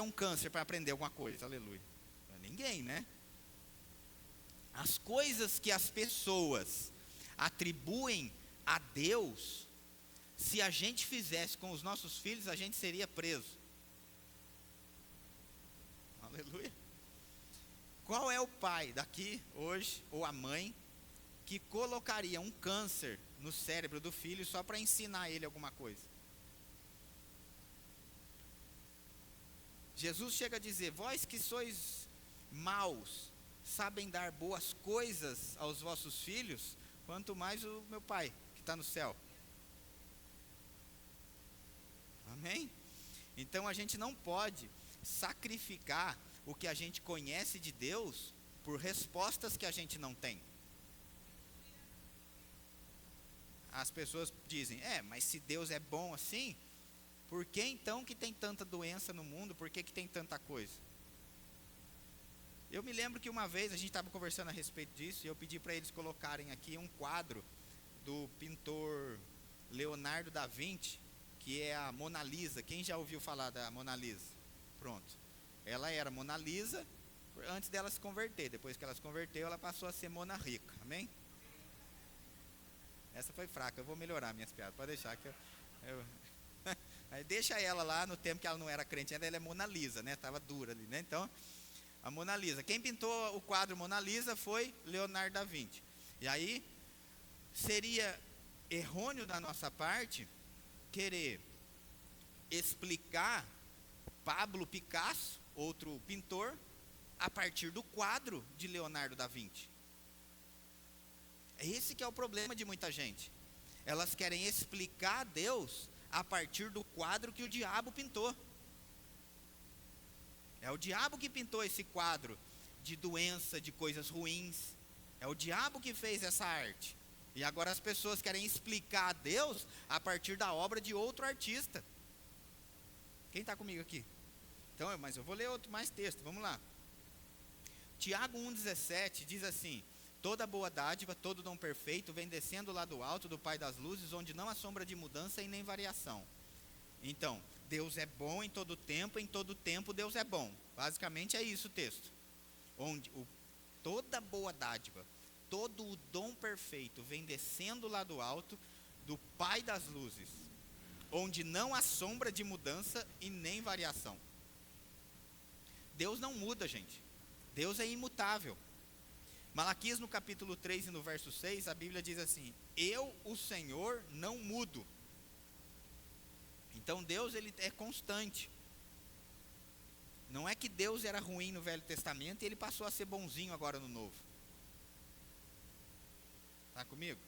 um câncer para aprender alguma coisa? Aleluia. Ninguém, né? As coisas que as pessoas atribuem a Deus, se a gente fizesse com os nossos filhos, a gente seria preso. Aleluia. Qual é o pai daqui hoje, ou a mãe, que colocaria um câncer no cérebro do filho só para ensinar ele alguma coisa? Jesus chega a dizer: vós que sois maus, sabem dar boas coisas aos vossos filhos, quanto mais o meu Pai que está no céu. Amém? Então a gente não pode sacrificar o que a gente conhece de Deus por respostas que a gente não tem. As pessoas dizem: mas se Deus é bom assim, por que então que tem tanta doença no mundo? Por que tem tanta coisa? Eu me lembro que uma vez a gente estava conversando a respeito disso, e eu pedi para eles colocarem aqui um quadro do pintor Leonardo da Vinci, que é a Mona Lisa. Quem já ouviu falar da Mona Lisa? Pronto. Ela era Mona Lisa antes dela se converter. Depois que ela se converteu, ela passou a ser Mona Rica. Amém? Essa foi fraca, eu vou melhorar minhas piadas, pode deixar que eu Aí deixa ela lá, no tempo que ela não era crente ainda, ela é Mona Lisa, né? Estava dura ali, né? Então, a Mona Lisa. Quem pintou o quadro Mona Lisa foi Leonardo da Vinci. E aí, seria errôneo da nossa parte querer explicar Pablo Picasso, outro pintor, a partir do quadro de Leonardo da Vinci. Esse que é o problema de muita gente. Elas querem explicar a Deus a partir do quadro que o diabo pintou. É o diabo que pintou esse quadro de doença, de coisas ruins. É o diabo que fez essa arte. E agora as pessoas querem explicar a Deus a partir da obra de outro artista. Quem está comigo aqui? Então, mas eu vou ler mais texto, vamos lá. Tiago 1,17 diz assim: toda boa dádiva, todo dom perfeito, vem descendo lá do alto do Pai das luzes, onde não há sombra de mudança e nem variação. Então, Deus é bom em todo tempo Deus é bom. Basicamente é isso o texto. Onde toda boa dádiva, todo o dom perfeito vem descendo lá do alto do Pai das luzes, onde não há sombra de mudança e nem variação. Deus não muda, gente. Deus é imutável. Malaquias no capítulo 3 e no verso 6, a Bíblia diz assim: eu, o Senhor, não mudo. Então Deus, ele é constante. Não é que Deus era ruim no Velho Testamento e ele passou a ser bonzinho agora no Novo. Está comigo?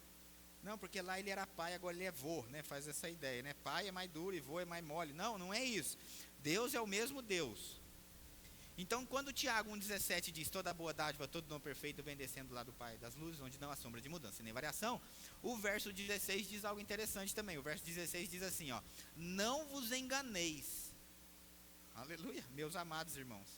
Não, porque lá ele era pai, agora ele é vô, né? Faz essa ideia, né? Pai é mais duro e vô é mais mole. Não, não é isso. Deus é o mesmo Deus. Então, quando Tiago 1,17 diz: toda boa dádiva, todo dom perfeito vem descendo lá do Pai das luzes, onde não há sombra de mudança nem variação, o verso 16 diz algo interessante também. O verso 16 diz assim, ó: não vos enganeis. Aleluia, meus amados irmãos.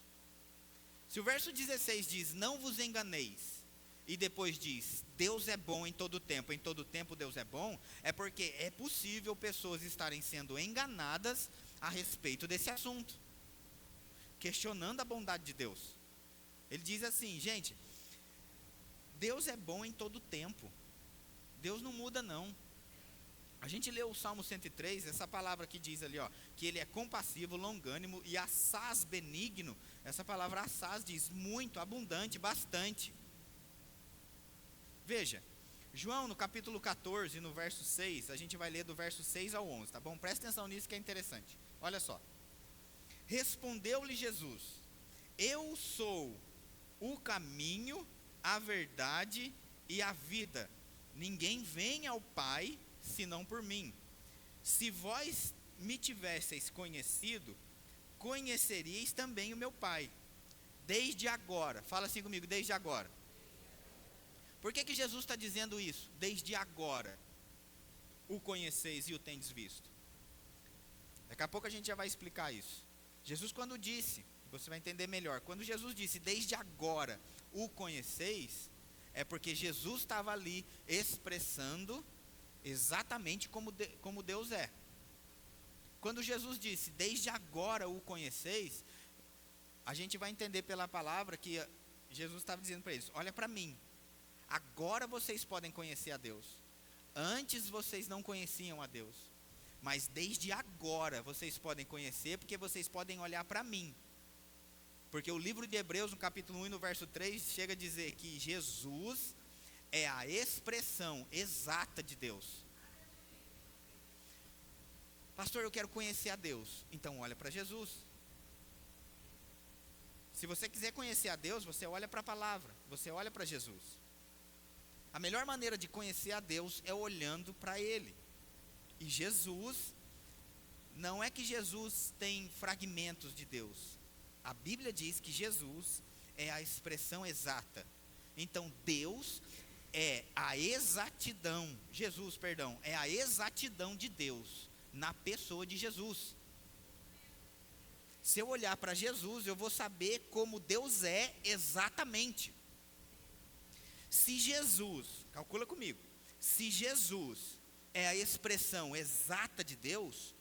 Se o verso 16 diz: não vos enganeis, e depois diz: Deus é bom em todo tempo Deus é bom, é porque é possível pessoas estarem sendo enganadas a respeito desse assunto, questionando a bondade de Deus. Ele diz assim: gente, Deus é bom em todo tempo, Deus não muda não. A gente leu o Salmo 103, essa palavra que diz ali, ó, que ele é compassivo, longânimo e assaz benigno. Essa palavra assaz diz muito, abundante, bastante. Veja, João no capítulo 14, no verso 6, a gente vai ler do verso 6 ao 11, tá bom? Presta atenção nisso que é interessante. Olha só. Respondeu-lhe Jesus: eu sou o caminho, a verdade e a vida. Ninguém vem ao Pai senão por mim. Se vós me tivesseis conhecido, conheceríeis também o meu Pai. Desde agora, fala assim comigo, desde agora. Por que Jesus está dizendo isso? Desde agora o conheceis e o tendes visto. Daqui a pouco a gente já vai explicar isso. Jesus, quando disse, você vai entender melhor, quando Jesus disse desde agora o conheceis, é porque Jesus estava ali expressando exatamente como Deus é. Quando Jesus disse desde agora o conheceis, a gente vai entender pela palavra que Jesus estava dizendo para eles: olha para mim, agora vocês podem conhecer a Deus. Antes vocês não conheciam a Deus, mas desde agora vocês podem conhecer, porque vocês podem olhar para mim. Porque o livro de Hebreus, no capítulo 1 e no verso 3, chega a dizer que Jesus é a expressão exata de Deus. Pastor, eu quero conhecer a Deus. Então olha para Jesus. Se você quiser conhecer a Deus, você olha para a palavra, você olha para Jesus. A melhor maneira de conhecer a Deus é olhando para Ele. E Jesus, não é que Jesus tem fragmentos de Deus. A Bíblia diz que Jesus é a expressão exata. Então Deus é a exatidão, Jesus, perdão, é a exatidão de Deus na pessoa de Jesus. Se eu olhar para Jesus, eu vou saber como Deus é exatamente. Se Jesus, calcula comigo, se Jesus é a expressão exata de Deus,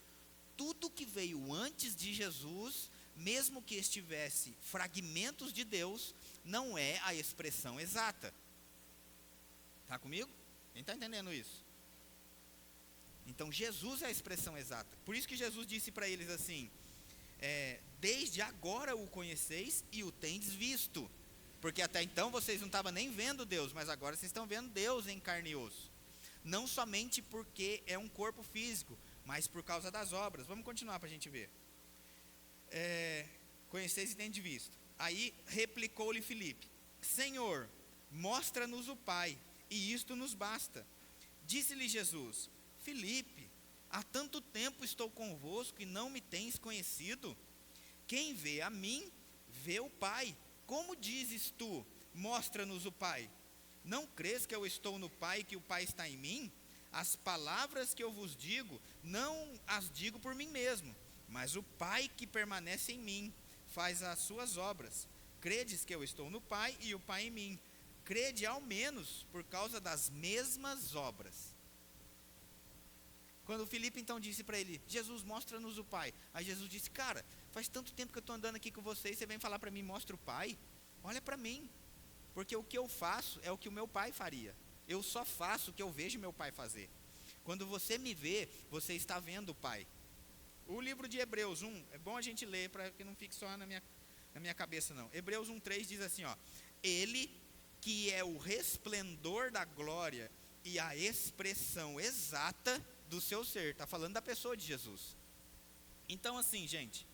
tudo que veio antes de Jesus, mesmo que estivesse fragmentos de Deus, não é a expressão exata. Está comigo? Quem está entendendo isso? Então Jesus é a expressão exata. Por isso que Jesus disse para eles assim: desde agora o conheceis e o tendes visto. Porque até então vocês não estavam nem vendo Deus, mas agora vocês estão vendo Deus em carne e osso. Não somente porque é um corpo físico, mas por causa das obras. Vamos continuar para a gente ver. Conheceis e tendes visto. Aí replicou-lhe Filipe: Senhor, mostra-nos o Pai, e isto nos basta. Disse-lhe Jesus: Filipe, há tanto tempo estou convosco e não me tens conhecido? Quem vê a mim, vê o Pai. Como dizes tu, mostra-nos o Pai? Não crês que eu estou no Pai e que o Pai está em mim? As palavras que eu vos digo, não as digo por mim mesmo, mas o Pai que permanece em mim, faz as suas obras. Credes que eu estou no Pai e o Pai em mim. Crede ao menos por causa das mesmas obras. Quando o Filipe então disse para ele: Jesus, mostra-nos o Pai. Aí Jesus disse: cara, faz tanto tempo que eu estou andando aqui com vocês, você vem falar para mim, mostra o Pai? Olha para mim, porque o que eu faço é o que o meu Pai faria. Eu só faço o que eu vejo meu Pai fazer. Quando você me vê, você está vendo o Pai. O livro de Hebreus 1, é bom a gente ler para que não fique só na minha cabeça não. Hebreus 1:3 diz assim, ó: Ele que é o resplendor da glória e a expressão exata do seu ser. Está falando da pessoa de Jesus. Então assim, gente,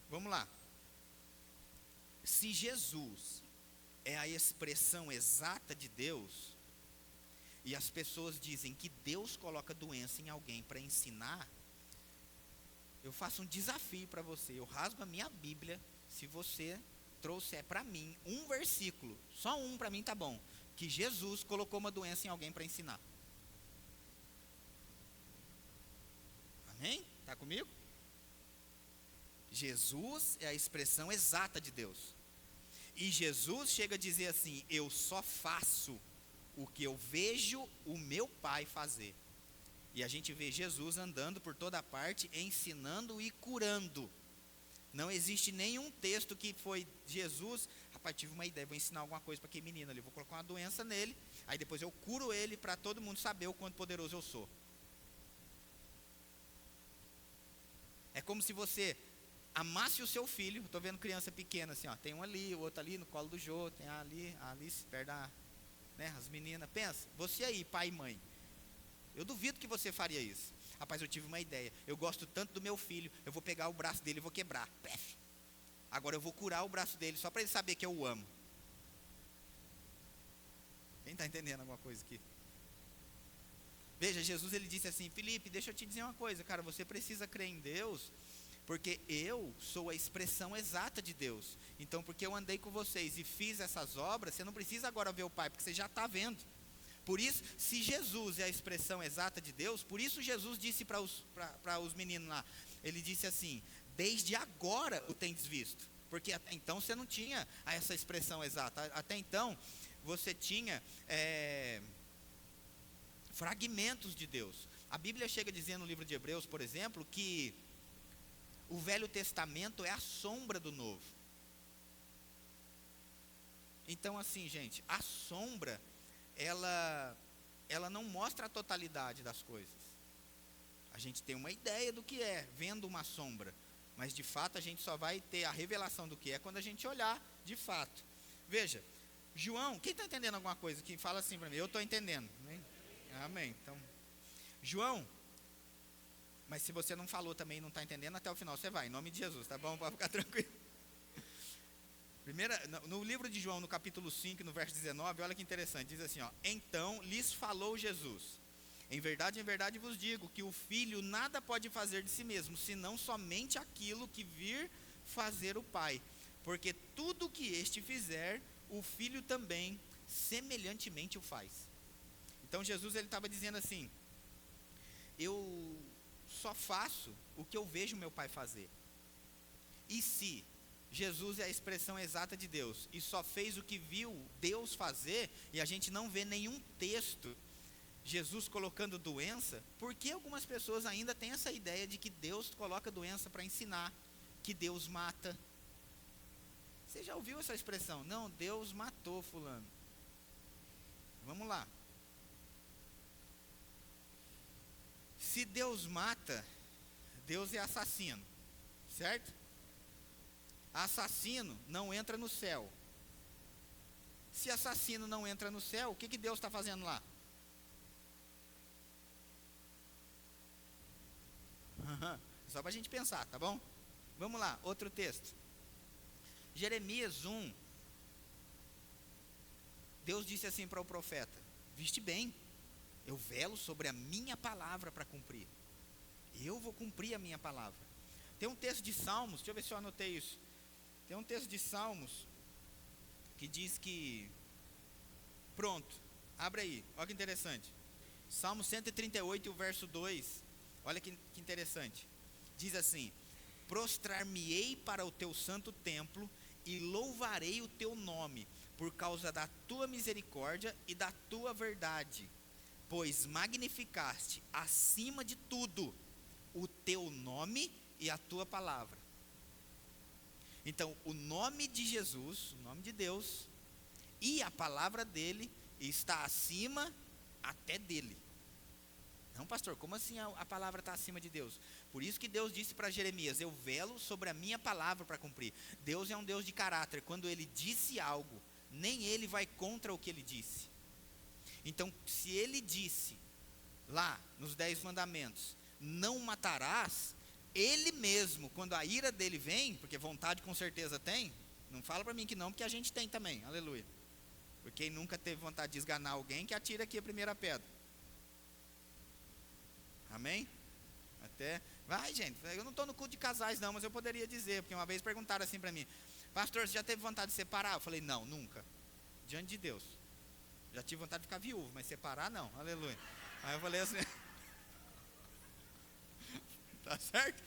vamos lá. Se Jesus é a expressão exata de Deus, e as pessoas dizem que Deus coloca doença em alguém para ensinar, eu faço um desafio para você. Eu rasgo a minha Bíblia, se você trouxer para mim um versículo, só um para mim tá bom, que Jesus colocou uma doença em alguém para ensinar. Amém? Está comigo? Jesus é a expressão exata de Deus. E Jesus chega a dizer assim: eu só faço o que eu vejo o meu Pai fazer. E a gente vê Jesus andando por toda parte, ensinando e curando. Não existe nenhum texto que foi Jesus: rapaz, tive uma ideia, vou ensinar alguma coisa para aquele menino ali, vou colocar uma doença nele, aí depois eu curo ele para todo mundo saber o quanto poderoso eu sou. É como se você amasse o seu filho. Estou vendo criança pequena assim, ó, tem um ali, o outro ali no colo do Jô, tem ali, a Alice perto da, né, as meninas. Pensa, você aí, pai e mãe, eu duvido que você faria isso. Rapaz, eu tive uma ideia, eu gosto tanto do meu filho, eu vou pegar o braço dele e vou quebrar. Pef. Agora eu vou curar o braço dele só para ele saber que eu o amo. Quem está entendendo alguma coisa aqui? Veja, Jesus ele disse assim: Filipe, deixa eu te dizer uma coisa, cara, você precisa crer em Deus, porque eu sou a expressão exata de Deus. Então, porque eu andei com vocês e fiz essas obras, você não precisa agora ver o Pai, porque você já está vendo. Por isso, se Jesus é a expressão exata de Deus, por isso Jesus disse para os meninos lá, ele disse assim: desde agora o tendes visto. Porque até então você não tinha essa expressão exata. Até então você tinha fragmentos de Deus. A Bíblia chega a dizer no livro de Hebreus, por exemplo, que O Velho Testamento é a sombra do Novo. Então assim, gente, a sombra, ela não mostra a totalidade das coisas. A gente tem uma ideia do que é, vendo uma sombra. Mas de fato a gente só vai ter a revelação do que é quando a gente olhar de fato. Veja, João, quem está entendendo alguma coisa aqui? Fala assim para mim, eu estou entendendo. Amém. Então, João, mas se você não falou também e não está entendendo, até o final você vai, em nome de Jesus, tá bom? Pode ficar tranquilo. No livro de João, no capítulo 5, no verso 19, olha que interessante, diz assim, ó: então lhes falou Jesus: em verdade vos digo, que o Filho nada pode fazer de si mesmo, senão somente aquilo que vir fazer o Pai. Porque tudo que este fizer, o Filho também semelhantemente o faz. Então Jesus, ele estava dizendo assim: eu só faço o que eu vejo meu Pai fazer. E se Jesus é a expressão exata de Deus, e só fez o que viu Deus fazer, e a gente não vê nenhum texto Jesus colocando doença, por que algumas pessoas ainda têm essa ideia de que Deus coloca doença para ensinar, que Deus mata? Você já ouviu essa expressão? Não, Deus matou fulano. Vamos lá. Se Deus mata, Deus é assassino, certo? Assassino não entra no céu. Se assassino não entra no céu, o que Deus está fazendo lá? Só para a gente pensar, tá bom? Vamos lá, outro texto. Jeremias 1. Deus disse assim para o profeta: viste bem, eu velo sobre a minha palavra para cumprir. Eu vou cumprir a minha palavra. Tem um texto de Salmos, deixa eu ver se eu anotei isso. Tem um texto de Salmos que diz que... Pronto, abre aí, olha que interessante. Salmo 138, o verso 2. Olha que interessante. Diz assim: prostrar-me-ei para o teu santo templo e louvarei o teu nome, por causa da tua misericórdia e da tua verdade, pois magnificaste acima de tudo o teu nome e a tua palavra. Então, o nome de Jesus, o nome de Deus e a palavra dele está acima até dele. Não, pastor, como assim a palavra está acima de Deus? Por isso que Deus disse para Jeremias: eu velo sobre a minha palavra para cumprir. Deus é um Deus de caráter. Quando ele disse algo, nem ele vai contra o que ele disse. Então, se ele disse lá nos 10 mandamentos, não matarás, ele mesmo, quando a ira dele vem, porque vontade com certeza tem, não fala para mim que não, porque a gente tem também, aleluia. Porque quem nunca teve vontade de esganar alguém, que atira aqui a primeira pedra. Amém? Até, vai gente, eu não estou no culto de casais não, mas eu poderia dizer, porque uma vez perguntaram assim para mim: pastor, você já teve vontade de separar? Eu falei: não, nunca, diante de Deus. Já tive vontade de ficar viúvo, mas separar não, aleluia. Aí eu falei assim, tá certo?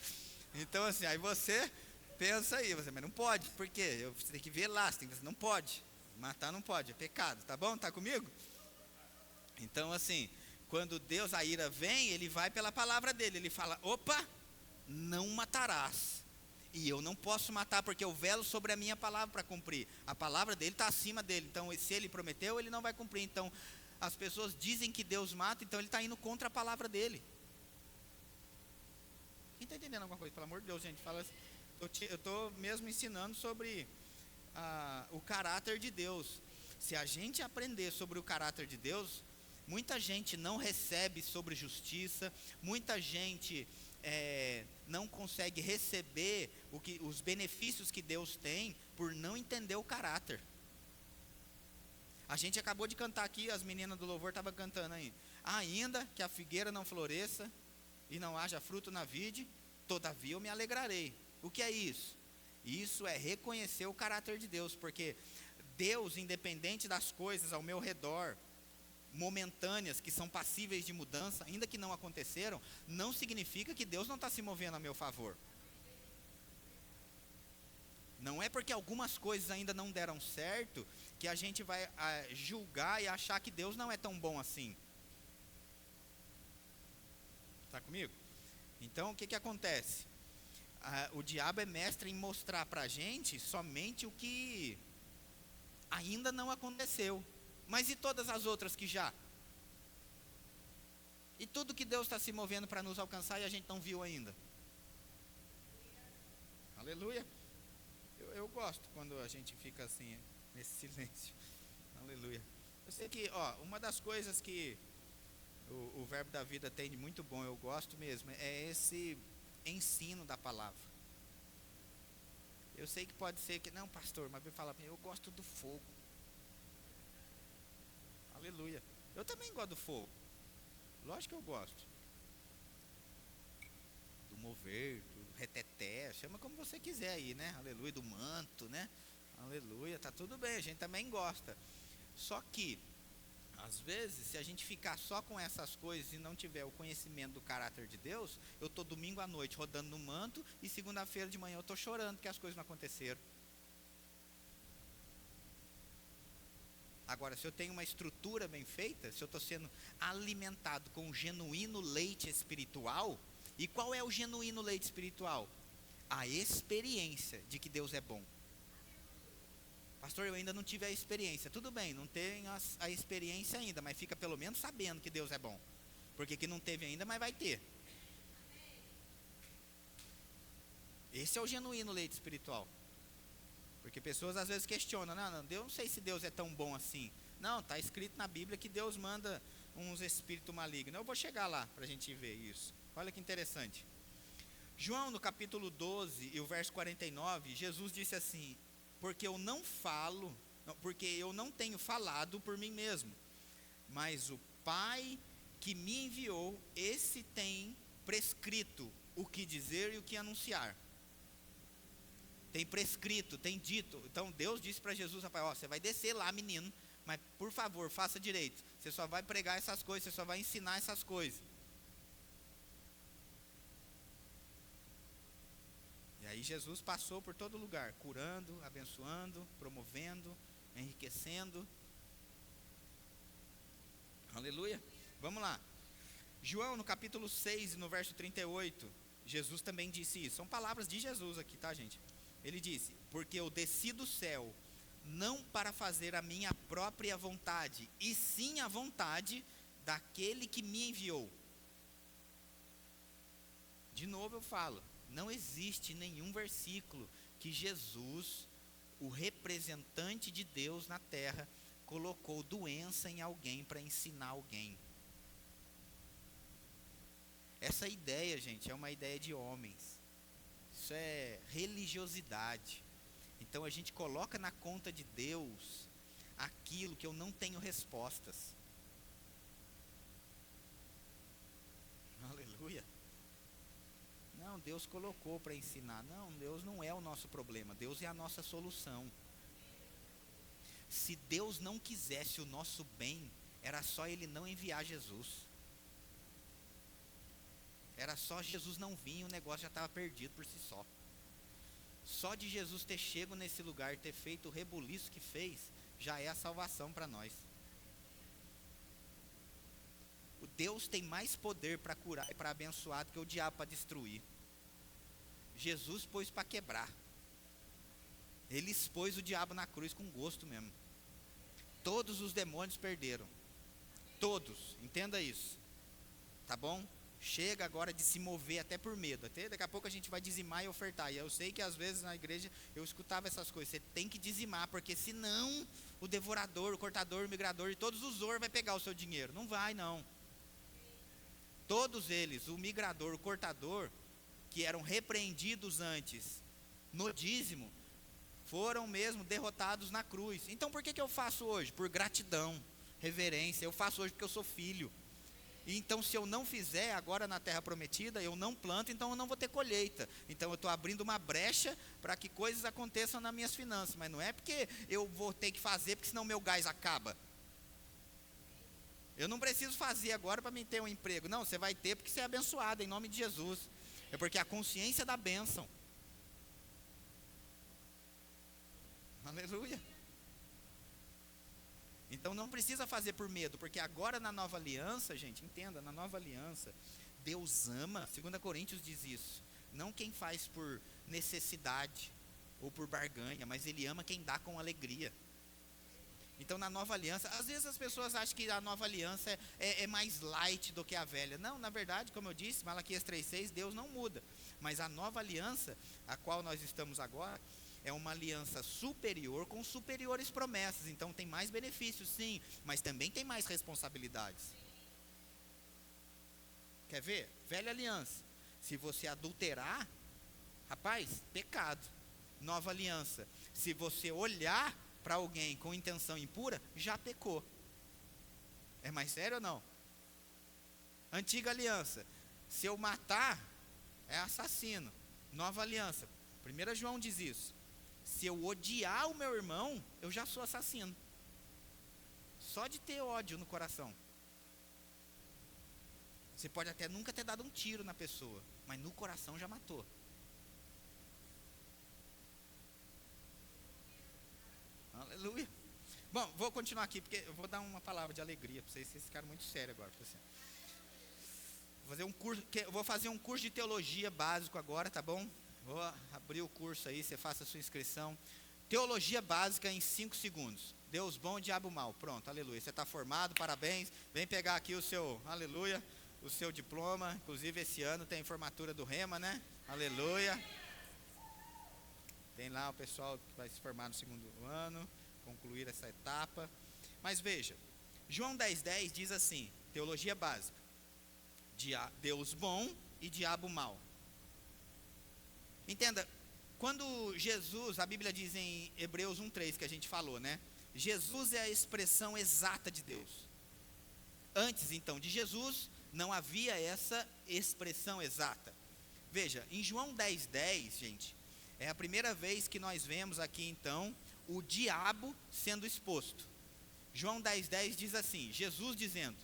Então assim, aí você pensa aí, mas não pode, por quê? Você tem que ver lá, você não pode, matar não pode, é pecado, tá bom? Tá comigo? Então assim, quando Deus, a ira vem, ele vai pela palavra dele, ele fala: opa, não matarás. E eu não posso matar, porque eu velo sobre a minha palavra para cumprir. A palavra dele está acima dele, então se ele prometeu, ele não vai cumprir. Então, as pessoas dizem que Deus mata, então ele está indo contra a palavra dele. Quem está entendendo alguma coisa? Pelo amor de Deus, gente, fala assim, eu estou mesmo ensinando sobre o caráter de Deus. Se a gente aprender sobre o caráter de Deus, muita gente não recebe sobre justiça, muita gente não consegue receber os benefícios que Deus tem por não entender o caráter. A gente acabou de cantar aqui, as meninas do louvor estavam cantando aí: ainda que a figueira não floresça e não haja fruto na vide, todavia eu me alegrarei. O que é isso? Isso é reconhecer o caráter de Deus, porque Deus, independente das coisas ao meu redor, momentâneas, que são passíveis de mudança, ainda que não aconteceram, não significa que Deus não está se movendo a meu favor. Não é porque algumas coisas ainda não deram certo que a gente vai julgar e achar que Deus não é tão bom assim. Está comigo? Então o que acontece? O diabo é mestre em mostrar para a gente somente o que ainda não aconteceu. Mas e todas as outras que já? E tudo que Deus está se movendo para nos alcançar e a gente não viu ainda? Aleluia. Eu gosto quando a gente fica assim, nesse silêncio. Aleluia. Eu sei que, uma das coisas que o Verbo da Vida tem de muito bom, eu gosto mesmo, é esse ensino da palavra. Eu sei que pode ser que, não, pastor, mas vai falar para mim, eu gosto do fogo. Aleluia. Eu também gosto do fogo. Lógico que eu gosto. Do mover, do reteté, chama como você quiser aí, né? Aleluia, do manto, né? Aleluia, tá tudo bem, a gente também gosta. Só que, às vezes, se a gente ficar só com essas coisas e não tiver o conhecimento do caráter de Deus, eu estou domingo à noite rodando no manto e segunda-feira de manhã eu estou chorando que as coisas não aconteceram. Agora, se eu tenho uma estrutura bem feita, se eu estou sendo alimentado com um genuíno leite espiritual, e qual é o genuíno leite espiritual? A experiência de que Deus é bom. Pastor, eu ainda não tive a experiência. Tudo bem, não tenho a experiência ainda, mas fica pelo menos sabendo que Deus é bom. Porque que não teve ainda, mas vai ter. Esse é o genuíno leite espiritual. Porque pessoas às vezes questionam, eu não sei se Deus é tão bom assim. Não, está escrito na Bíblia que Deus manda uns espíritos malignos. Eu vou chegar lá para a gente ver isso. Olha que interessante. João, no capítulo 12 e o verso 49, Jesus disse assim: porque eu não tenho falado por mim mesmo, mas o Pai que me enviou, esse tem prescrito o que dizer e o que anunciar. Tem prescrito, tem dito. Então Deus disse para Jesus, rapaz, você vai descer lá, menino, mas por favor, faça direito. Você só vai pregar essas coisas, você só vai ensinar essas coisas. E aí Jesus passou por todo lugar, curando, abençoando, promovendo, enriquecendo. Aleluia. Vamos lá. João, no capítulo 6, no verso 38, Jesus também disse isso. São palavras de Jesus aqui, tá, gente? Ele disse: porque eu desci do céu, não para fazer a minha própria vontade, e sim a vontade daquele que me enviou. De novo eu falo, não existe nenhum versículo que Jesus, o representante de Deus na terra, colocou doença em alguém para ensinar alguém. Essa ideia, gente, é uma ideia de homens. Isso é religiosidade. Então a gente coloca na conta de Deus aquilo que eu não tenho respostas. Aleluia. Não, Deus colocou para ensinar. Não, Deus não é o nosso problema. Deus é a nossa solução. Se Deus não quisesse o nosso bem, era só Ele não enviar Jesus. Era só Jesus não vir e o negócio já estava perdido por si só. Só de Jesus ter chego nesse lugar, ter feito o rebuliço que fez, já é a salvação para nós. O Deus tem mais poder para curar e para abençoar do que o diabo para destruir. Jesus pôs para quebrar. Ele expôs o diabo na cruz com gosto mesmo. Todos os demônios perderam. Todos, entenda isso. Tá bom? Chega agora de se mover até por medo. Até daqui a pouco a gente vai dizimar e ofertar. E eu sei que às vezes na igreja eu escutava essas coisas. Você tem que dizimar, porque senão o devorador, o cortador, o migrador e todos os Zor vai pegar o seu dinheiro. Não vai, não. Todos eles, o migrador, o cortador, que eram repreendidos antes no dízimo, foram mesmo derrotados na cruz. Então por que eu faço hoje? Por gratidão, reverência. Eu faço hoje porque eu sou filho. Então se eu não fizer agora na terra prometida, eu não planto, então eu não vou ter colheita. Então eu estou abrindo uma brecha para que coisas aconteçam nas minhas finanças. Mas não é porque eu vou ter que fazer, porque senão meu gás acaba. Eu não preciso fazer agora para me ter um emprego. Não, você vai ter porque você é abençoado em nome de Jesus. É porque a consciência da bênção. Aleluia. Então não precisa fazer por medo, porque agora na nova aliança, gente, entenda, na nova aliança, Deus ama, 2 Coríntios diz isso, não quem faz por necessidade ou por barganha, mas Ele ama quem dá com alegria. Então, na nova aliança, às vezes as pessoas acham que a nova aliança é mais light do que a velha. Não, na verdade, como eu disse, Malaquias 3,6, Deus não muda. Mas a nova aliança, a qual nós estamos agora, é uma aliança superior com superiores promessas. Então, tem mais benefícios, sim, mas também tem mais responsabilidades. Quer ver? Velha aliança. Se você adulterar, rapaz, pecado. Nova aliança. Se você olhar para alguém com intenção impura, já pecou. É mais sério ou não? Antiga aliança. Se eu matar, é assassino. Nova aliança. 1 João diz isso. Se eu odiar o meu irmão, eu já sou assassino. Só de ter ódio no coração. Você pode até nunca ter dado um tiro na pessoa, mas no coração já matou. Aleluia. Bom, vou continuar aqui, porque eu vou dar uma palavra de alegria para vocês ficaram muito sérios agora. Vou fazer um curso de teologia básico agora, tá bom? Vou abrir o curso aí, você faça a sua inscrição. Teologia básica em 5 segundos. Deus bom, diabo mal. Pronto, aleluia. Você está formado, parabéns. Vem pegar aqui o seu, aleluia, o seu diploma. Inclusive esse ano tem formatura do Rema, né? Aleluia. Tem lá o pessoal que vai se formar no 2º ano, concluir essa etapa. Mas veja, João 10,10 diz assim, teologia básica. Deus bom e diabo mal. Entenda, quando Jesus, a Bíblia diz em Hebreus 1,3 que a gente falou, né? Jesus é a expressão exata de Deus. Antes então de Jesus, não havia essa expressão exata. Veja, em João 10,10, gente, é a primeira vez que nós vemos aqui então o diabo sendo exposto. João 10,10 diz assim, Jesus dizendo,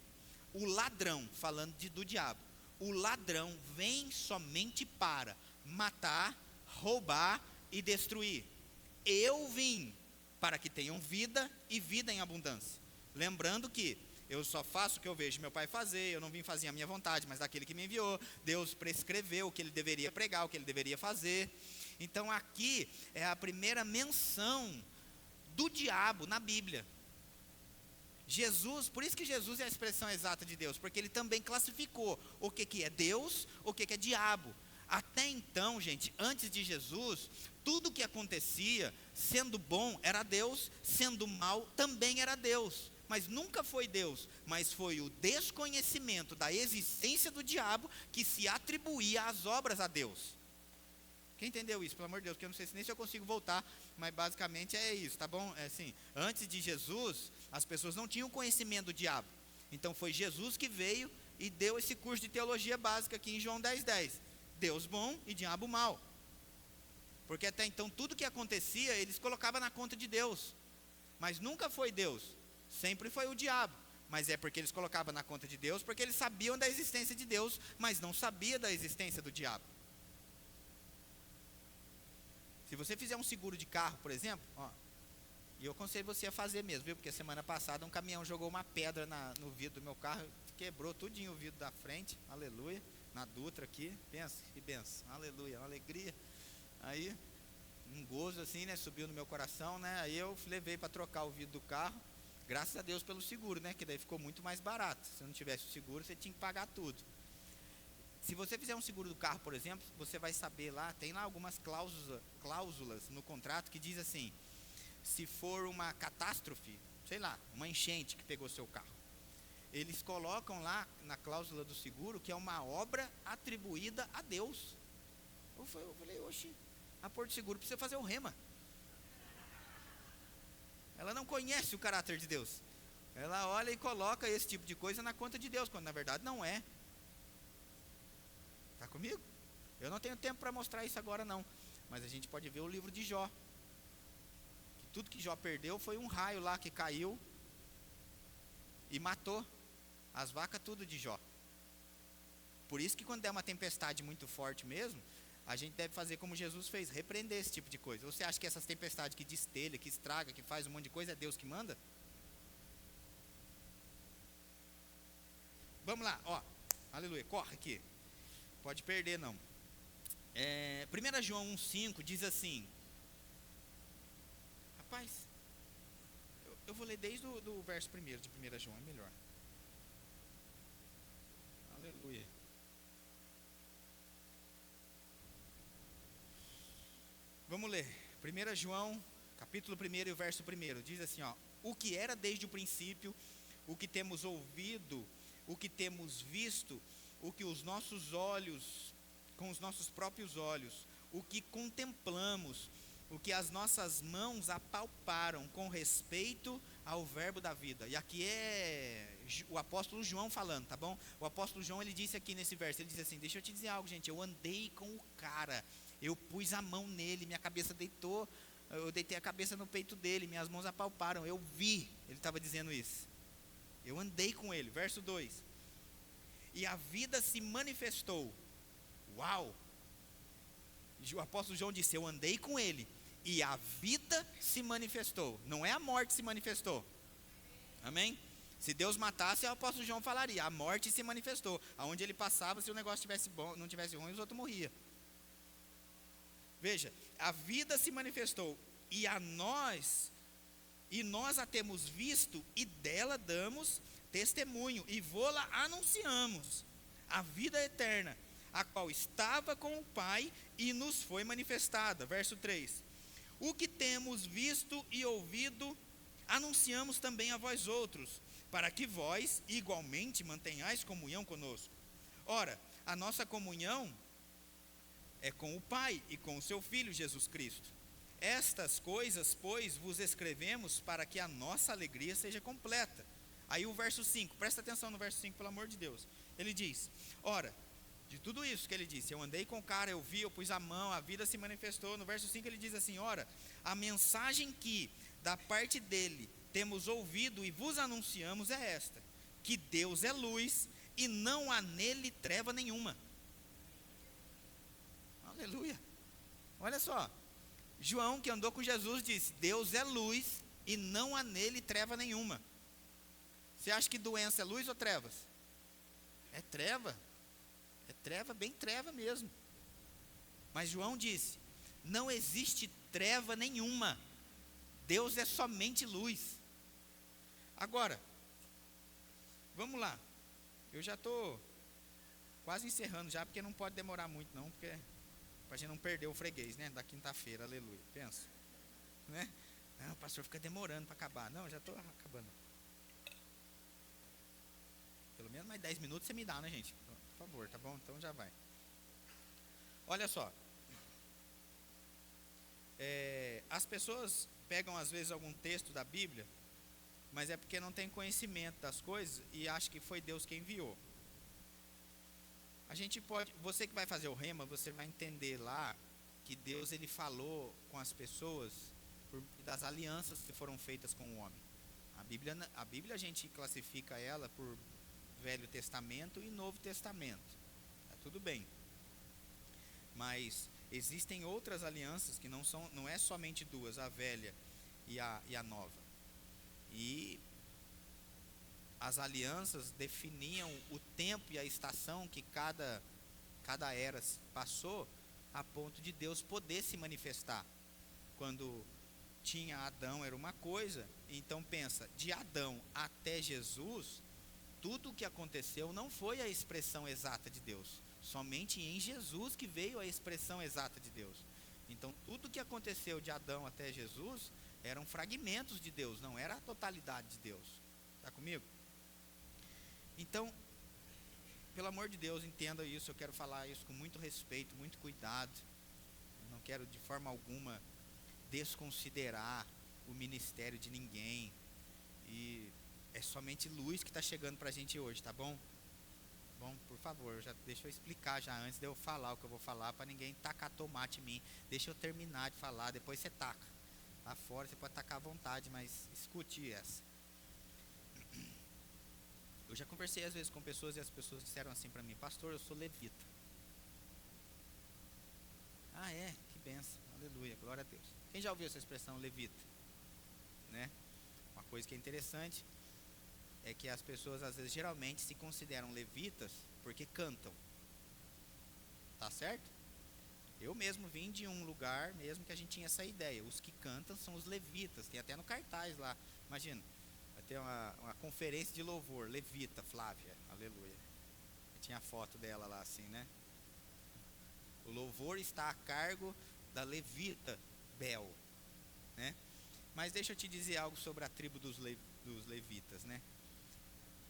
o ladrão, falando do diabo, o ladrão vem somente para matar, roubar e destruir. Eu vim para que tenham vida e vida em abundância. Lembrando que eu só faço o que eu vejo meu pai fazer, eu não vim fazer a minha vontade, mas daquele que me enviou. Deus prescreveu o que ele deveria pregar, o que ele deveria fazer. Então aqui é a primeira menção do diabo na Bíblia. Jesus, por isso que Jesus é a expressão exata de Deus, porque ele também classificou o que é Deus, o que é diabo. Até então, gente, antes de Jesus, tudo que acontecia, sendo bom era Deus, sendo mal também era Deus. Mas nunca foi Deus, mas foi o desconhecimento da existência do diabo que se atribuía às obras a Deus. Quem entendeu isso? Pelo amor de Deus, porque eu não sei nem se eu consigo voltar, mas basicamente é isso, tá bom? É assim, antes de Jesus, as pessoas não tinham conhecimento do diabo. Então foi Jesus que veio e deu esse curso de teologia básica aqui em João 10,10. Deus bom e diabo mal. Porque até então tudo que acontecia, eles colocavam na conta de Deus. Mas nunca foi Deus, sempre foi o diabo. Mas é porque eles colocavam na conta de Deus, porque eles sabiam da existência de Deus, mas não sabiam da existência do diabo. Se você fizer um seguro de carro, por exemplo, ó, e eu aconselho você a fazer mesmo, viu? Porque semana passada um caminhão jogou uma pedra no vidro do meu carro, quebrou tudinho o vidro da frente, aleluia, na Dutra aqui, pensa, que benção, aleluia, uma alegria. Aí, um gozo assim, né, subiu no meu coração, né, aí eu levei para trocar o vidro do carro, graças a Deus pelo seguro, né, que daí ficou muito mais barato. Se não tivesse o seguro, você tinha que pagar tudo. Se você fizer um seguro do carro, por exemplo, você vai saber lá, tem lá algumas cláusulas no contrato que diz assim, se for uma catástrofe, sei lá, uma enchente que pegou seu carro, eles colocam lá na cláusula do seguro que é uma obra atribuída a Deus. Eu falei, oxi, a Porto Seguro precisa fazer o Rema. Ela não conhece o caráter de Deus. Ela olha e coloca esse tipo de coisa na conta de Deus, quando na verdade não é. Está comigo? Eu não tenho tempo para mostrar isso agora não, mas a gente pode ver o livro de Jó. Que tudo que Jó perdeu foi um raio lá que caiu e matou as vacas tudo de Jó. Por isso que quando der uma tempestade muito forte mesmo, a gente deve fazer como Jesus fez, repreender esse tipo de coisa. Ou você acha que essas tempestades que destelha, que estraga, que faz um monte de coisa, é Deus que manda? Vamos lá, ó, aleluia, corre aqui. Pode perder não. 1 João 1,5 diz assim, rapaz, eu vou ler desde o verso 1 de 1 João, é melhor. Aleluia. Vamos ler, 1 João, capítulo 1 e o verso 1, diz assim, ó, o que era desde o princípio, o que temos ouvido, o que temos visto, o que os nossos olhos, com os nossos próprios olhos, o que contemplamos, o que as nossas mãos apalparam com respeito ao verbo da vida. E aqui é o apóstolo João falando, tá bom? O apóstolo João, ele disse aqui nesse verso, ele diz assim, deixa eu te dizer algo, gente, eu andei com o cara, eu pus a mão nele, minha cabeça deitou, eu deitei a cabeça no peito dele, minhas mãos apalparam, eu vi, ele estava dizendo isso. Eu andei com ele, verso 2. E a vida se manifestou. Uau! O apóstolo João disse, eu andei com ele, e a vida se manifestou. Não é a morte se manifestou. Amém? Se Deus matasse, o apóstolo João falaria, a morte se manifestou. Aonde ele passava, se o negócio tivesse bom, não tivesse ruim, os outros morriam. Veja, a vida se manifestou, e nós a temos visto, e dela damos testemunho, e vô-la anunciamos, a vida eterna, a qual estava com o Pai, e nos foi manifestada. Verso 3, o que temos visto e ouvido, anunciamos também a vós outros, para que vós igualmente mantenhais comunhão conosco. Ora, a nossa comunhão é com o Pai e com o seu Filho Jesus Cristo. Estas coisas, pois, vos escrevemos para que a nossa alegria seja completa. Aí o verso 5, presta atenção no verso 5, pelo amor de Deus. Ele diz, ora, de tudo isso que ele disse, eu andei com o cara, eu vi, eu pus a mão, a vida se manifestou. No verso 5 ele diz assim, ora, a mensagem que da parte dele temos ouvido e vos anunciamos é esta, que Deus é luz e não há nele treva nenhuma. Aleluia. Olha só, João, que andou com Jesus, disse, Deus é luz e não há nele treva nenhuma. Você acha que doença é luz ou trevas? É treva. É treva, bem treva mesmo. Mas João disse, não existe treva nenhuma. Deus é somente luz. Agora, vamos lá. Eu já estou quase encerrando já, porque não pode demorar muito não, porque para a gente não perder o freguês, né, da quinta-feira, aleluia, pensa, né, não, o pastor fica demorando para acabar, não, já estou acabando, pelo menos mais 10 minutos você me dá, né, gente, por favor, tá bom, então já vai. Olha só, as pessoas pegam às vezes algum texto da Bíblia, mas é porque não tem conhecimento das coisas e acha que foi Deus quem enviou. A gente pode, você que vai fazer o rema, você vai entender lá que Deus, ele falou com as pessoas das alianças que foram feitas com o homem. A Bíblia a gente classifica ela por Velho Testamento e Novo Testamento. Tá tudo bem. Mas existem outras alianças que não é somente duas, a velha e a nova. E as alianças definiam o tempo e a estação que cada era passou, a ponto de Deus poder se manifestar. Quando tinha Adão era uma coisa, então pensa, de Adão até Jesus, tudo o que aconteceu não foi a expressão exata de Deus, somente em Jesus que veio a expressão exata de Deus. Então tudo o que aconteceu de Adão até Jesus eram fragmentos de Deus, não era a totalidade de Deus. Está comigo? Então, pelo amor de Deus, entenda isso, eu quero falar isso com muito respeito, muito cuidado. Eu não quero de forma alguma desconsiderar o ministério de ninguém. E é somente luz que está chegando para a gente hoje, tá bom? Bom, por favor, deixa eu explicar já antes de eu falar o que eu vou falar, para ninguém tacar tomate em mim. Deixa eu terminar de falar, depois você taca. Lá fora você pode tacar à vontade, mas escute essa. Eu já conversei às vezes com pessoas e as pessoas disseram assim para mim, pastor, eu sou levita. Ah, é? Que benção, aleluia, glória a Deus. Quem já ouviu essa expressão levita? Né? Uma coisa que é interessante é que as pessoas às vezes geralmente se consideram levitas porque cantam. Tá certo? Eu mesmo vim de um lugar mesmo que a gente tinha essa ideia. Os que cantam são os levitas. Tem até no cartaz lá. Imagina, vai ter uma conferência de louvor. Levita, Flávia. Aleluia. Tinha a foto dela lá assim, né? O louvor está a cargo da levita Bel, né? Mas deixa eu te dizer algo sobre a tribo dos levitas, né?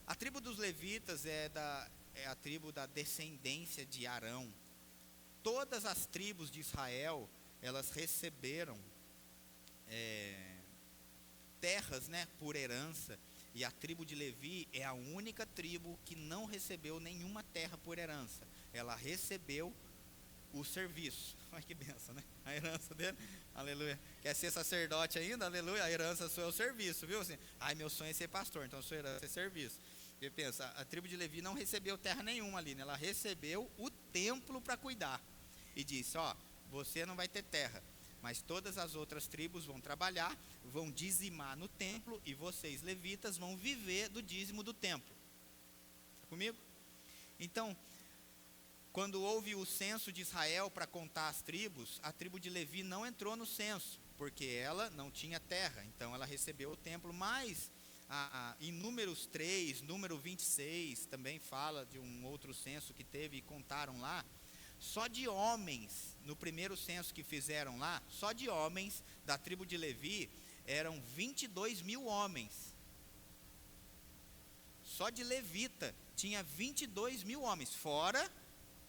A tribo dos levitas é a tribo da descendência de Arão. Todas as tribos de Israel, elas receberam terras, né, por herança. E a tribo de Levi é a única tribo que não recebeu nenhuma terra por herança. Ela recebeu o serviço. Olha que benção, né? A herança dele, aleluia. Quer ser sacerdote ainda? Aleluia. A herança sua é o serviço, viu? Assim, meu sonho é ser pastor, então sua herança é serviço. Porque pensa, a tribo de Levi não recebeu terra nenhuma ali, né? Ela recebeu o templo para cuidar. E disse, você não vai ter terra, mas todas as outras tribos vão trabalhar, vão dizimar no templo, e vocês, levitas, vão viver do dízimo do templo. Está comigo? Então, quando houve o censo de Israel para contar as tribos, a tribo de Levi não entrou no censo, porque ela não tinha terra, então ela recebeu o templo. Mas em Números 3, número 26, também fala de um outro censo que teve e contaram lá. Só de homens, no primeiro censo que fizeram lá, só de homens da tribo de Levi, eram 22 mil homens. Só de levita tinha 22 mil homens, fora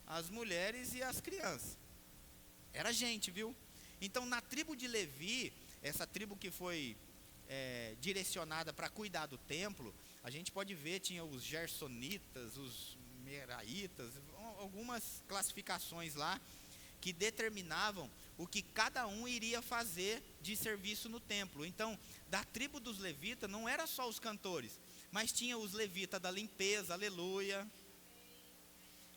as mulheres e as crianças. Era gente, viu? Então, na tribo de Levi, essa tribo que foi direcionada para cuidar do templo, a gente pode ver, tinha os gersonitas, os meraitas, algumas classificações lá, que determinavam o que cada um iria fazer de serviço no templo. Então, da tribo dos levitas, não era só os cantores, mas tinha os levitas da limpeza, aleluia.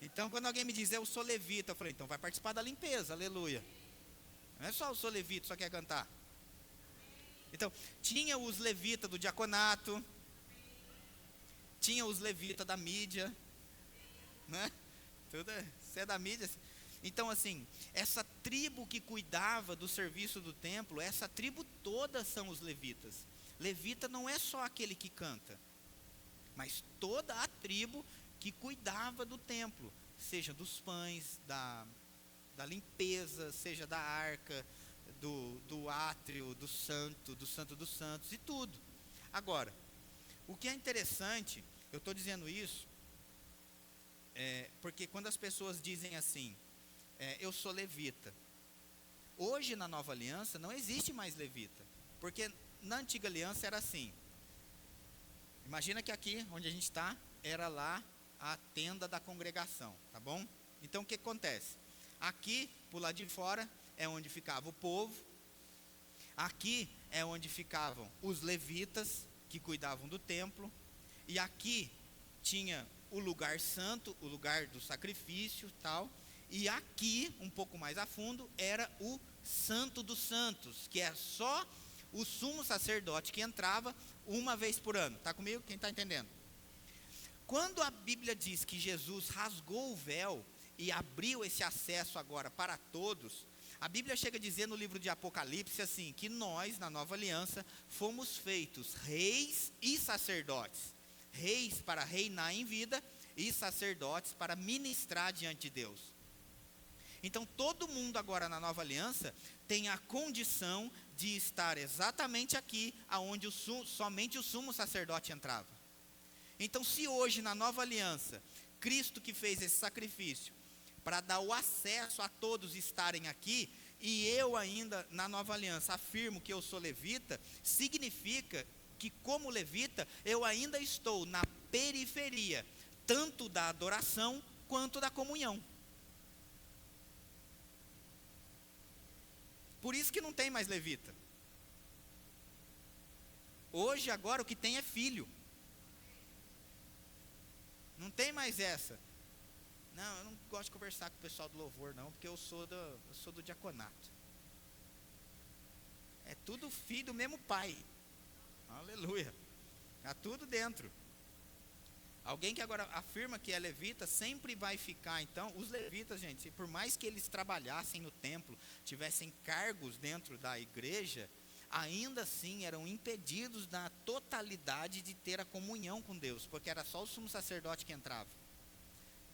Então, quando alguém me diz, eu sou levita, eu falei, então vai participar da limpeza, aleluia. Não é só eu sou levita, só quer cantar. Então, tinha os levitas do diaconato, tinha os levitas da mídia, né? Você é da mídia. Então, assim, essa tribo que cuidava do serviço do templo, essa tribo toda são os levitas. Levita não é só aquele que canta, mas toda a tribo que cuidava do templo, seja dos pães, da limpeza, seja da arca, do átrio, do santo dos santos e tudo. Agora, o que é interessante, eu estou dizendo isso, porque quando as pessoas dizem assim, eu sou levita, hoje na nova aliança não existe mais levita, porque na antiga aliança era assim. Imagina que aqui onde a gente está, era lá a tenda da congregação, tá bom? Então o que acontece? Aqui, por lado de fora, é onde ficava o povo. Aqui é onde ficavam os levitas, que cuidavam do templo. E aqui tinha o lugar santo, o lugar do sacrifício, tal. E aqui, um pouco mais a fundo, era o santo dos santos, que é só o sumo sacerdote que entrava uma vez por ano. Está comigo? Quem está entendendo? Quando a Bíblia diz que Jesus rasgou o véu e abriu esse acesso agora para todos, a Bíblia chega a dizer no livro de Apocalipse assim, que nós, na nova aliança, fomos feitos reis e sacerdotes. Reis para reinar em vida e sacerdotes para ministrar diante de Deus. Então todo mundo agora na nova aliança tem a condição de estar exatamente aqui, aonde somente o sumo sacerdote entrava. Então, se hoje na nova aliança, Cristo que fez esse sacrifício, para dar o acesso a todos estarem aqui, e eu ainda na nova aliança afirmo que eu sou levita, significa que como levita, eu ainda estou na periferia, tanto da adoração, quanto da comunhão. Por isso que não tem mais levita. Hoje, agora, o que tem é filho. Não tem mais essa. Não, eu não gosto de conversar com o pessoal do louvor, não, porque eu sou do diaconato. É tudo filho do mesmo pai. Aleluia. Está tudo dentro. Alguém que agora afirma que é levita sempre vai ficar, então, os levitas, gente, por mais que eles trabalhassem no templo, tivessem cargos dentro da igreja, ainda assim eram impedidos na totalidade de ter a comunhão com Deus, porque era só o sumo sacerdote que entrava.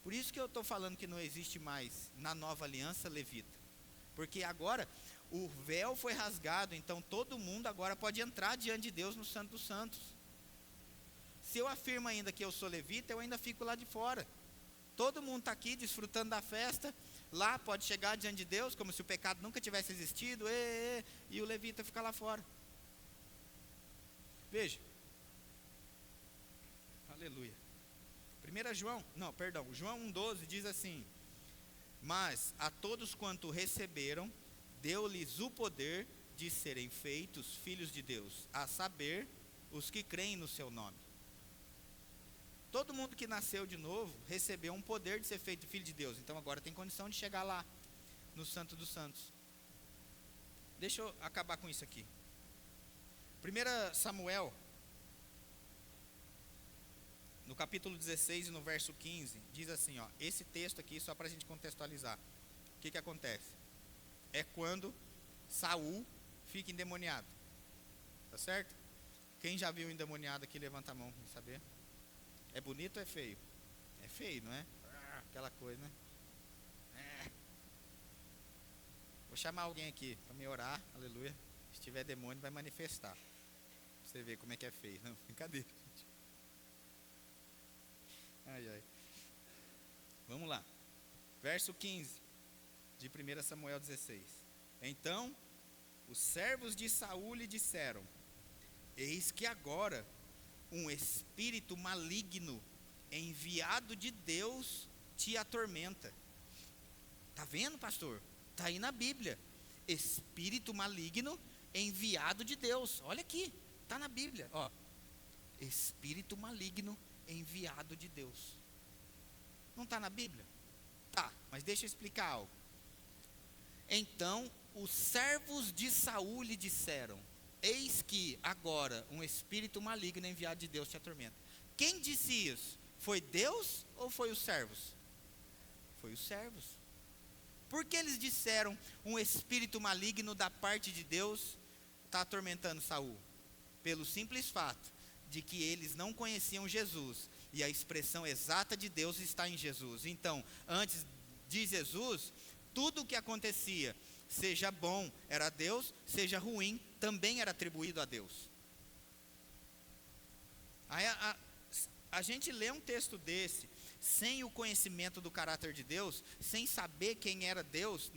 Por isso que eu estou falando que não existe mais na nova aliança levita, porque agora o véu foi rasgado, então todo mundo agora pode entrar diante de Deus no Santo dos Santos. Se eu afirmo ainda que eu sou levita, eu ainda fico lá de fora. Todo mundo está aqui desfrutando da festa, lá pode chegar diante de Deus, como se o pecado nunca tivesse existido, e o levita fica lá fora. Veja. Aleluia. João 1,12 diz assim: mas a todos quanto receberam, deu-lhes o poder de serem feitos filhos de Deus, a saber, os que creem no seu nome. Todo mundo que nasceu de novo recebeu um poder de ser feito filho de Deus. Então agora tem condição de chegar lá, no Santo dos Santos. Deixa eu acabar com isso aqui. 1 Samuel, no capítulo 16 e no verso 15, diz assim, ó, esse texto aqui, só para a gente contextualizar. O que acontece? É quando Saul fica endemoniado. Tá certo? Quem já viu um endemoniado aqui, levanta a mão para saber. É bonito ou é feio? É feio, não é? Aquela coisa, né? Vou chamar alguém aqui para me orar, aleluia. Se tiver demônio, vai manifestar. Pra você ver como é que é feio. Não, brincadeira, gente. Ai. Vamos lá. Verso 15 de 1 Samuel 16. Então, os servos de Saul lhe disseram: eis que agora um espírito maligno enviado de Deus te atormenta. Está vendo, pastor? Está aí na Bíblia. Espírito maligno enviado de Deus. Olha aqui, está na Bíblia. Ó, espírito maligno enviado de Deus. Não está na Bíblia? Tá, mas deixa eu explicar algo. Então, os servos de Saul lhe disseram: eis que agora um espírito maligno enviado de Deus te atormenta. Quem disse isso? Foi Deus ou foi os servos? Foi os servos. Por que eles disseram um espírito maligno da parte de Deus está atormentando Saul? Pelo simples fato de que eles não conheciam Jesus, e a expressão exata de Deus está em Jesus. Então, antes de Jesus, tudo o que acontecia, seja bom, era Deus, seja ruim, também era atribuído a Deus. Aí a gente lê um texto desse, sem o conhecimento do caráter de Deus, sem saber quem era Deus,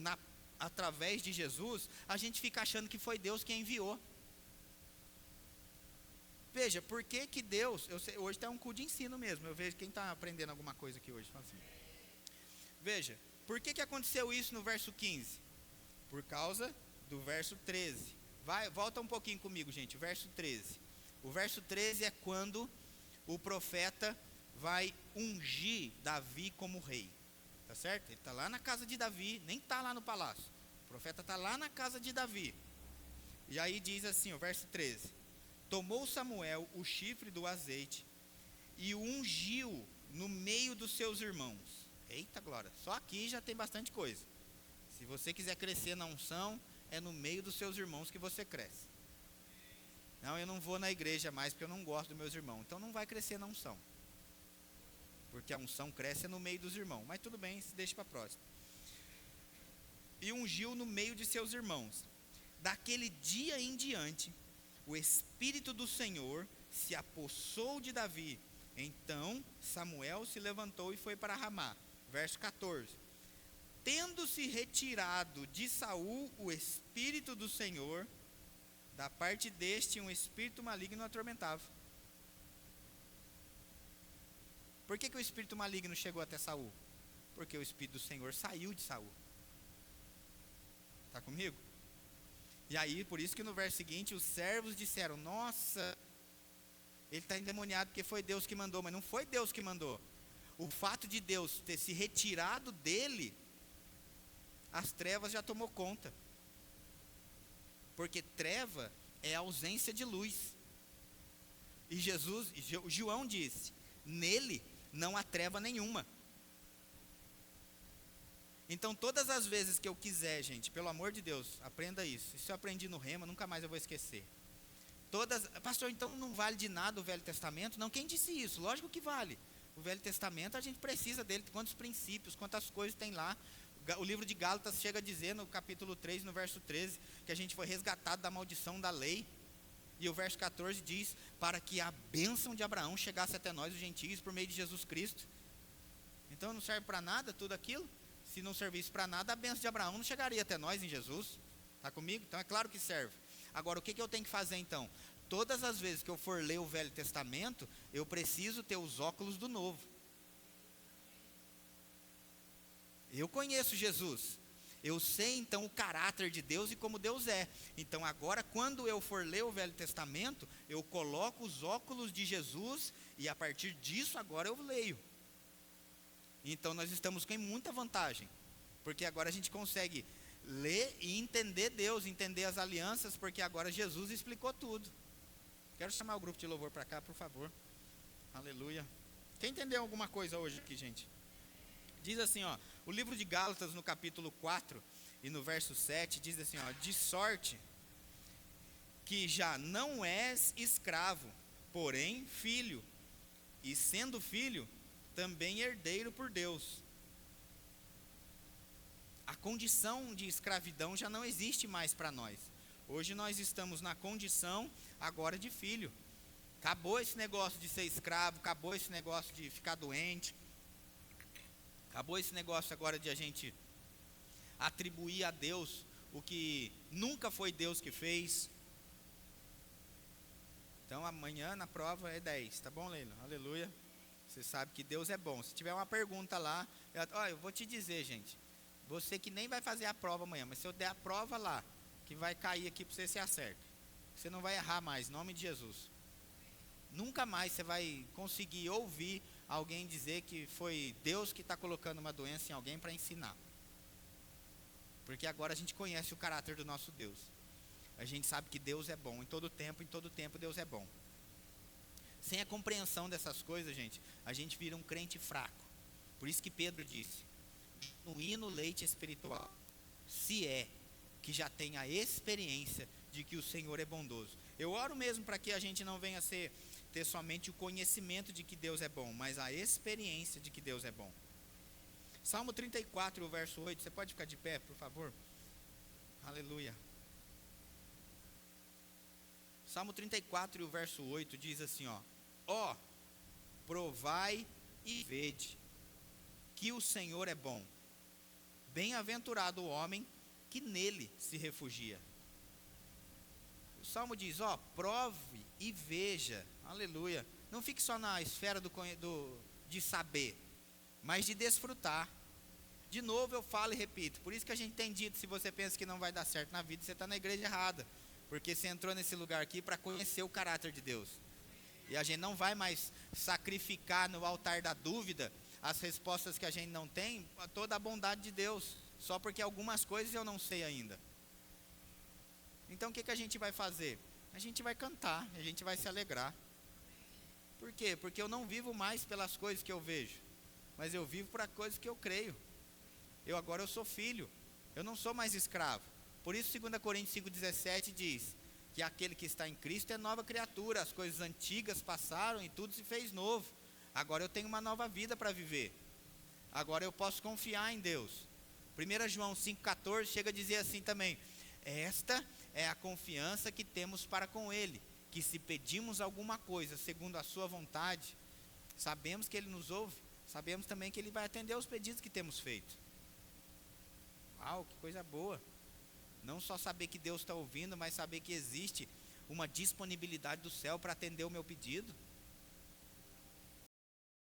através de Jesus, a gente fica achando que foi Deus quem enviou. Veja, por que Deus, hoje está um culto de ensino mesmo, eu vejo quem está aprendendo alguma coisa aqui hoje. Assim. Veja, por que aconteceu isso no verso 15? Por causa do verso 13. Volta um pouquinho comigo, gente, o verso 13. O verso 13 é quando o profeta vai ungir Davi como rei. Tá certo? Ele está lá na casa de Davi, nem está lá no palácio. O profeta está lá na casa de Davi. E aí diz assim, o verso 13: tomou Samuel o chifre do azeite e o ungiu no meio dos seus irmãos. Eita glória, só aqui já tem bastante coisa. Se você quiser crescer na unção, é no meio dos seus irmãos que você cresce. Não, eu não vou na igreja mais porque eu não gosto dos meus irmãos. Então não vai crescer na unção. Porque a unção cresce no meio dos irmãos. Mas tudo bem, se deixa para a próxima. E ungiu no meio de seus irmãos. Daquele dia em diante, o Espírito do Senhor se apossou de Davi. Então Samuel se levantou e foi para Ramá. Verso 14. Tendo-se retirado de Saul o Espírito do Senhor, da parte deste um espírito maligno o atormentava. Por que o espírito maligno chegou até Saul? Porque o Espírito do Senhor saiu de Saul. Está comigo? E aí, por isso que no verso seguinte, os servos disseram: nossa, ele está endemoniado porque foi Deus que mandou. Mas não foi Deus que mandou. O fato de Deus ter se retirado dele, as trevas já tomou conta. Porque treva é ausência de luz. E João disse: nele não há treva nenhuma. Então todas as vezes que eu quiser, gente, pelo amor de Deus, aprenda isso. Isso eu aprendi no Rema, nunca mais eu vou esquecer. Pastor, então não vale de nada o Velho Testamento? Não, quem disse isso? Lógico que vale. O Velho Testamento a gente precisa dele, quantos princípios, quantas coisas tem lá. O livro de Gálatas chega a dizer no capítulo 3, no verso 13, que a gente foi resgatado da maldição da lei. E o verso 14 diz, para que a bênção de Abraão chegasse até nós, os gentios, por meio de Jesus Cristo. Então não serve para nada tudo aquilo? Se não servisse para nada, a bênção de Abraão não chegaria até nós em Jesus. Está comigo? Então é claro que serve. Agora, o que eu tenho que fazer então? Todas as vezes que eu for ler o Velho Testamento, eu preciso ter os óculos do Novo. Eu conheço Jesus. Eu sei então o caráter de Deus e como Deus é. Então agora, quando eu for ler o Velho Testamento, eu coloco os óculos de Jesus e a partir disso agora eu leio. Então nós estamos com muita vantagem, porque agora a gente consegue ler e entender Deus, entender as alianças, porque agora Jesus explicou tudo. Quero chamar o grupo de louvor para cá, por favor. Aleluia. Quem entendeu alguma coisa hoje aqui, gente? Diz assim, ó, o livro de Gálatas no capítulo 4 e no verso 7, diz assim, ó, de sorte que já não és escravo, porém filho, e sendo filho, também herdeiro por Deus. A condição de escravidão já não existe mais para nós. Hoje nós estamos na condição agora de filho. Acabou esse negócio de ser escravo, acabou esse negócio de ficar doente, acabou esse negócio agora de a gente atribuir a Deus o que nunca foi Deus que fez. Então amanhã na prova é 10, tá bom, Leila? Aleluia. Você sabe que Deus é bom. Se tiver uma pergunta lá, eu vou te dizer, gente. Você que nem vai fazer a prova amanhã, mas se eu der a prova lá, que vai cair aqui para você acerta. Você não vai errar mais, em nome de Jesus. Nunca mais você vai conseguir ouvir alguém dizer que foi Deus que está colocando uma doença em alguém para ensinar. Porque agora a gente conhece o caráter do nosso Deus. A gente sabe que Deus é bom, em todo tempo Deus é bom. Sem a compreensão dessas coisas, gente, a gente vira um crente fraco. Por isso que Pedro disse, genuíno leite espiritual, se é que já tem a experiência de que o Senhor é bondoso. Eu oro mesmo para que a gente não venha ter somente o conhecimento de que Deus é bom, mas a experiência de que Deus é bom. Salmo 34, o verso 8, você pode ficar de pé, por favor? Aleluia. Salmo 34, o verso 8 diz assim, ó, provai e vede que o Senhor é bom. Bem-aventurado o homem que nele se refugia. O Salmo diz, prove e veja, aleluia. Não fique só na esfera de saber, mas de desfrutar. De novo eu falo e repito, por isso que a gente tem dito, se você pensa que não vai dar certo na vida, você está na igreja errada. Porque você entrou nesse lugar aqui para conhecer o caráter de Deus. E a gente não vai mais sacrificar no altar da dúvida as respostas que a gente não tem, toda a bondade de Deus, só porque algumas coisas eu não sei ainda. Então o que a gente vai fazer? A gente vai cantar, a gente vai se alegrar. Por quê? Porque eu não vivo mais pelas coisas que eu vejo, mas eu vivo por coisas que eu creio. Agora eu sou filho, eu não sou mais escravo. Por isso 2 Coríntios 5,17 diz que aquele que está em Cristo é nova criatura, as coisas antigas passaram e tudo se fez novo. Agora eu tenho uma nova vida para viver. Agora eu posso confiar em Deus. 1 João 5,14 chega a dizer assim também, esta é a confiança que temos para com Ele, que se pedimos alguma coisa segundo a sua vontade, sabemos que Ele nos ouve, sabemos também que Ele vai atender aos pedidos que temos feito. Uau, que coisa boa! Não só saber que Deus está ouvindo, mas saber que existe uma disponibilidade do céu para atender o meu pedido.